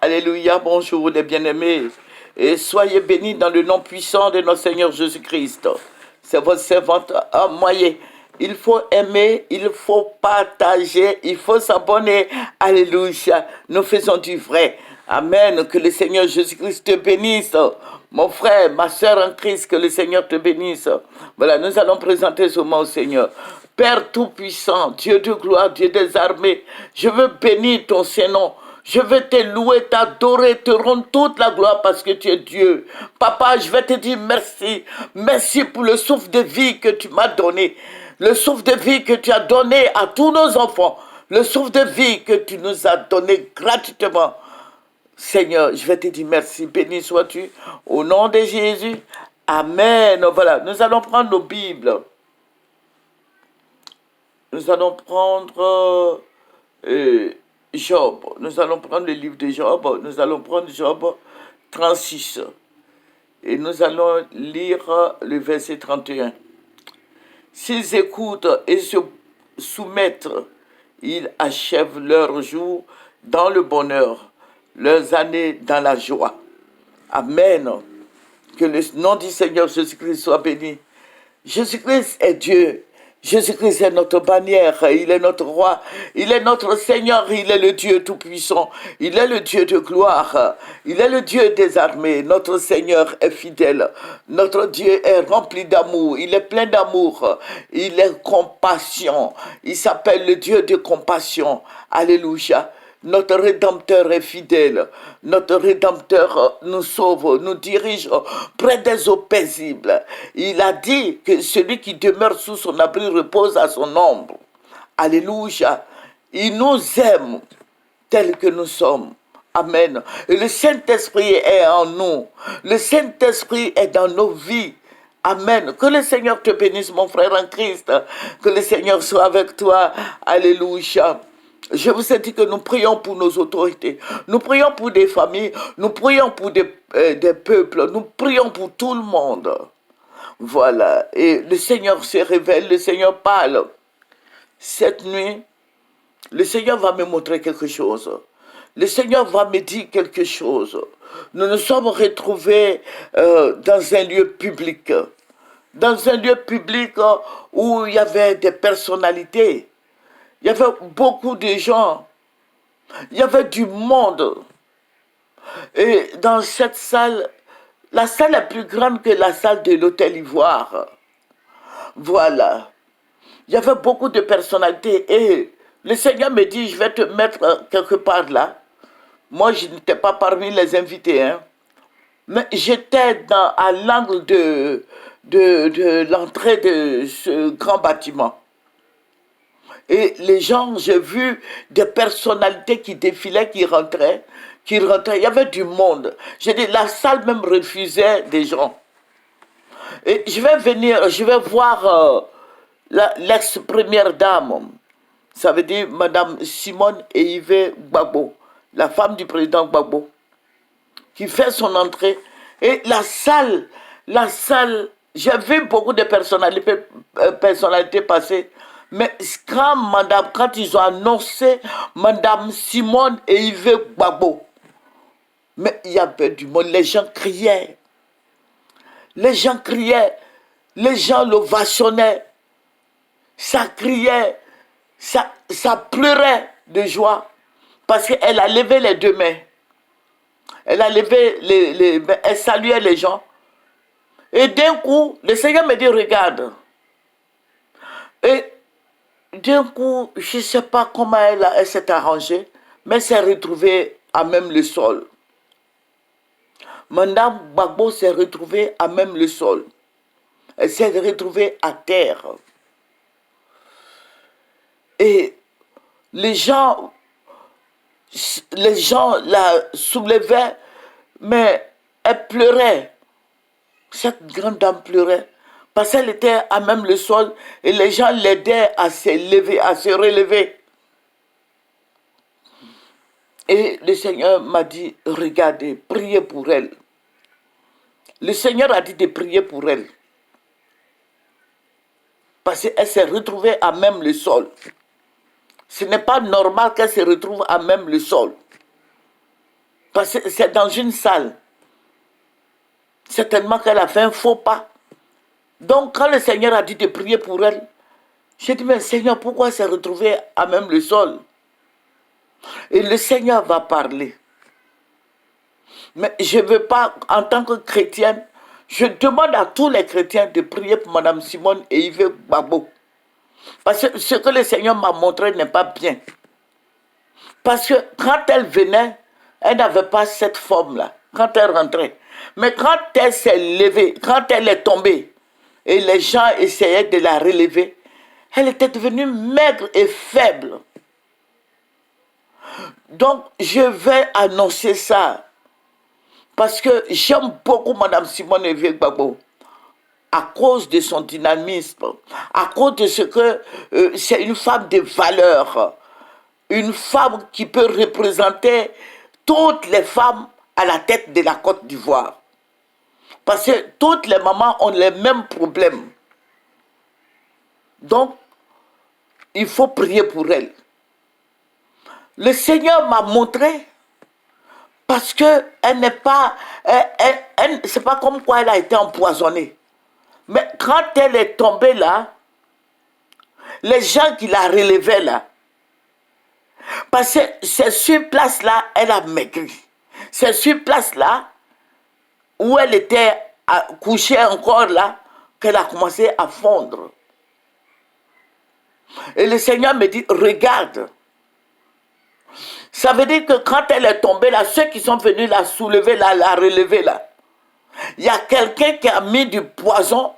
Alléluia, bonjour les bien-aimés. Et soyez bénis dans le nom puissant de notre Seigneur Jésus-Christ. C'est votre servante à moyen. Il faut aimer, il faut partager, il faut s'abonner. Alléluia. Nous faisons du vrai. Amen. Que le Seigneur Jésus-Christ te bénisse. Mon frère, ma soeur en Christ, que le Seigneur te bénisse. Voilà, nous allons présenter ce mot au Seigneur. Père Tout-Puissant, Dieu de gloire, Dieu des armées, je veux bénir ton Saint-Nom. Je vais te louer, t'adorer, te rendre toute la gloire parce que tu es Dieu. Papa, je vais te dire merci. Merci pour le souffle de vie que tu m'as donné. Le souffle de vie que tu as donné à tous nos enfants. Le souffle de vie que tu nous as donné gratuitement. Seigneur, je vais te dire merci. Béni sois-tu. Au nom de Jésus. Amen. Voilà, nous allons prendre nos Bibles. Nous allons prendre Job. Nous allons prendre le livre de Job. Nous allons prendre Job 36. Et nous allons lire le verset 31. S'ils écoutent et se soumettent, ils achèvent leurs jours dans le bonheur, leurs années dans la joie. Amen. Que le nom du Seigneur Jésus-Christ soit béni. Jésus-Christ est Dieu. Jésus-Christ est notre bannière, il est notre roi, il est notre Seigneur, il est le Dieu tout-puissant, il est le Dieu de gloire, il est le Dieu des armées, notre Seigneur est fidèle, notre Dieu est rempli d'amour, il est plein d'amour, il est compassion, il s'appelle le Dieu de compassion, alléluia. Notre Rédempteur est fidèle. Notre Rédempteur nous sauve, nous dirige près des eaux paisibles. Il a dit que celui qui demeure sous son abri repose à son ombre. Alléluia. Il nous aime tels que nous sommes. Amen. Et le Saint-Esprit est en nous. Le Saint-Esprit est dans nos vies. Amen. Que le Seigneur te bénisse, mon frère en Christ. Que le Seigneur soit avec toi. Alléluia. Je vous ai dit que nous prions pour nos autorités, nous prions pour des familles, nous prions pour des peuples, nous prions pour tout le monde. Voilà, et le Seigneur se révèle, le Seigneur parle. Cette nuit, le Seigneur va me montrer quelque chose. Le Seigneur va me dire quelque chose. Nous nous sommes retrouvés dans un lieu public. Dans un lieu public où il y avait des personnalités. Il y avait beaucoup de gens. Il y avait du monde. Et dans cette salle, la salle est plus grande que la salle de l'Hôtel Ivoire. Voilà. Il y avait beaucoup de personnalités. Et le Seigneur me dit, je vais te mettre quelque part là. Moi, je n'étais pas parmi les invités. Hein. Mais j'étais à l'angle de l'entrée de ce grand bâtiment. Et les gens, j'ai vu des personnalités qui défilaient, qui rentraient. Il y avait du monde. J'ai dit, la salle même refusait des gens. Et je vais venir, je vais voir l'ex-première dame. Ça veut dire Madame Simone Eivé Gbagbo, la femme du président Gbagbo, qui fait son entrée. Et la salle, j'ai vu beaucoup de personnalités passer. Mais quand ils ont annoncé Madame Simone et Yves Gbagbo, mais il y avait du monde, les gens criaient, les gens l'ovationnaient, ça criait, ça pleurait de joie, parce qu'elle a levé les deux mains, elle a levé les mains, elle saluait les gens, et d'un coup, le Seigneur me dit, regarde, et d'un coup, je ne sais pas comment elle s'est arrangée, mais elle s'est retrouvée à même le sol. Madame Gbagbo s'est retrouvée à même le sol. Elle s'est retrouvée à terre. Et les gens la soulevaient, mais elle pleurait. Cette grande dame pleurait. Parce qu'elle était à même le sol et les gens l'aidaient à se lever, à se relever. Et le Seigneur m'a dit, regardez, priez pour elle. Le Seigneur a dit de prier pour elle. Parce qu'elle s'est retrouvée à même le sol. Ce n'est pas normal qu'elle se retrouve à même le sol. Parce que c'est dans une salle. Certainement qu'elle a fait un faux pas. Donc, quand le Seigneur a dit de prier pour elle, j'ai dit, mais Seigneur, pourquoi elle s'est retrouvée à même le sol? Et le Seigneur va parler. Mais je ne veux pas, en tant que chrétienne, je demande à tous les chrétiens de prier pour Mme Simone et Yves Gbagbo. Parce que ce que le Seigneur m'a montré n'est pas bien. Parce que quand elle venait, elle n'avait pas cette forme-là, quand elle rentrait. Mais quand elle s'est levée, quand elle est tombée, et les gens essayaient de la relever, elle était devenue maigre et faible. Donc, je vais annoncer ça. Parce que j'aime beaucoup Mme Simone Evier Gbagbo. À cause de son dynamisme, à cause de ce que c'est une femme de valeur. Une femme qui peut représenter toutes les femmes à la tête de la Côte d'Ivoire. Parce que toutes les mamans ont les mêmes problèmes. Donc, il faut prier pour elle. Le Seigneur m'a montré, parce qu'elle n'est pas... c'est pas comme quoi elle a été empoisonnée. Mais quand elle est tombée là, les gens qui la relevaient là, parce que c'est sur place là, elle a maigri. C'est sur place là, où elle était couchée encore là, qu'elle a commencé à fondre. Et le Seigneur me dit, regarde. Ça veut dire que quand elle est tombée là, ceux qui sont venus la soulever là, la relever là, il y a quelqu'un qui a mis du poison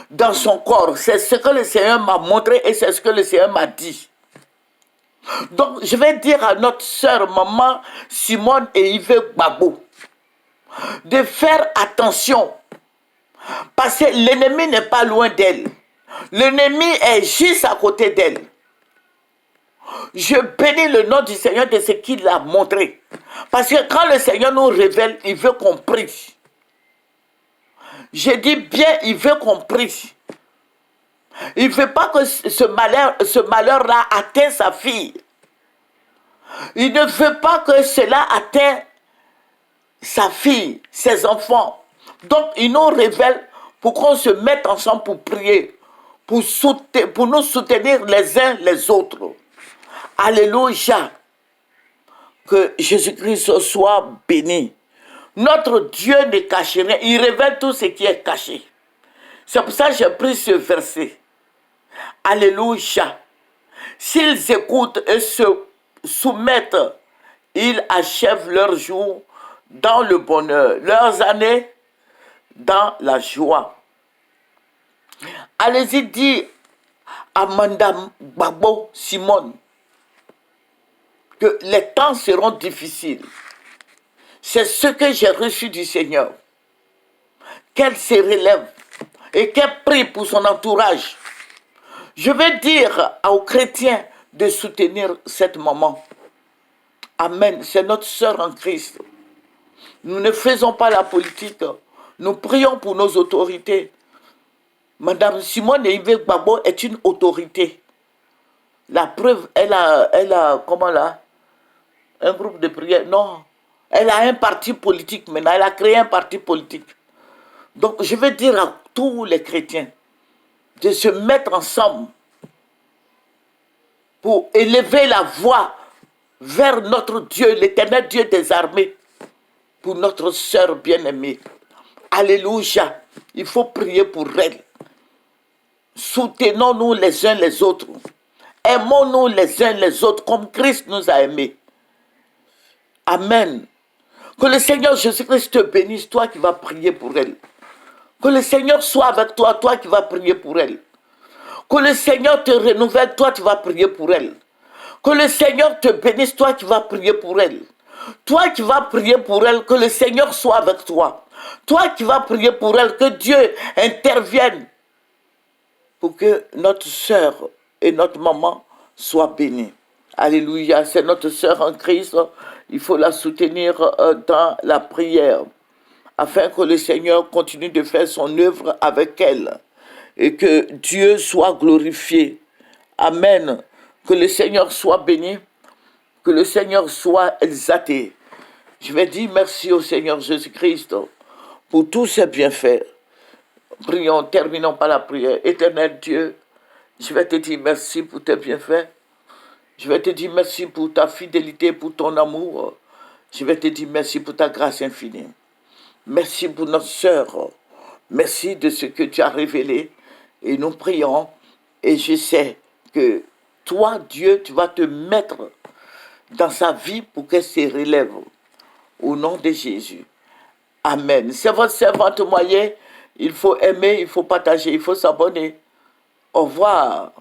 dans son corps. C'est ce que le Seigneur m'a montré et c'est ce que le Seigneur m'a dit. Donc, je vais dire à notre sœur, maman Simone et Yves Gbagbo, de faire attention. Parce que l'ennemi n'est pas loin d'elle. L'ennemi est juste à côté d'elle. Je bénis le nom du Seigneur de ce qu'il a montré. Parce que quand le Seigneur nous révèle, il veut qu'on prie. Je dis bien, il veut qu'on prie. Il ne veut pas que ce malheur-là atteigne sa fille. Il ne veut pas que cela atteigne sa fille, ses enfants. Donc, il nous révèle pour qu'on se mette ensemble pour prier, pour nous soutenir les uns les autres. Alléluia. Que Jésus-Christ soit béni. Notre Dieu ne cache rien. Il révèle tout ce qui est caché. C'est pour ça que j'ai pris ce verset. Alléluia. S'ils écoutent et se soumettent, ils achèvent leurs jours dans le bonheur, leurs années dans la joie. Allez-y dire à Mme Gbagbo Simone que les temps seront difficiles. C'est ce que j'ai reçu du Seigneur. Qu'elle se relève et qu'elle prie pour son entourage. Je vais dire aux chrétiens de soutenir cette maman. Amen. C'est notre sœur en Christ. Nous ne faisons pas la politique. Nous prions pour nos autorités. Madame Simone Yves Gbagbo est une autorité. La preuve, elle a comment là? Un groupe de prière. Non. Elle a un parti politique maintenant. Elle a créé un parti politique. Donc, je vais dire à tous les chrétiens de se mettre ensemble pour élever la voix vers notre Dieu, l'éternel Dieu des armées, pour notre sœur bien-aimée. Alléluia. Il faut prier pour elle. Soutenons-nous les uns les autres. Aimons-nous les uns les autres comme Christ nous a aimés. Amen. Que le Seigneur Jésus-Christ te bénisse, toi qui vas prier pour elle. Que le Seigneur soit avec toi, toi qui vas prier pour elle. Que le Seigneur te renouvelle, toi qui vas prier pour elle. Que le Seigneur te bénisse, toi qui vas prier pour elle. Toi qui vas prier pour elle, que le Seigneur soit avec toi. Toi qui vas prier pour elle, que Dieu intervienne pour que notre sœur et notre maman soient bénies. Alléluia, c'est notre sœur en Christ. Il faut la soutenir dans la prière, afin que le Seigneur continue de faire son œuvre avec elle et que Dieu soit glorifié. Amen. Que le Seigneur soit béni, que le Seigneur soit exalté. Je vais dire merci au Seigneur Jésus-Christ pour tous ses bienfaits. Prions, terminons par la prière. Éternel Dieu, je vais te dire merci pour tes bienfaits. Je vais te dire merci pour ta fidélité, pour ton amour. Je vais te dire merci pour ta grâce infinie. Merci pour notre sœur. Merci de ce que tu as révélé. Et nous prions. Et je sais que toi, Dieu, tu vas te mettre dans sa vie pour qu'elle se relève. Au nom de Jésus. Amen. C'est votre servante moyen. Il faut aimer, il faut partager, il faut s'abonner. Au revoir.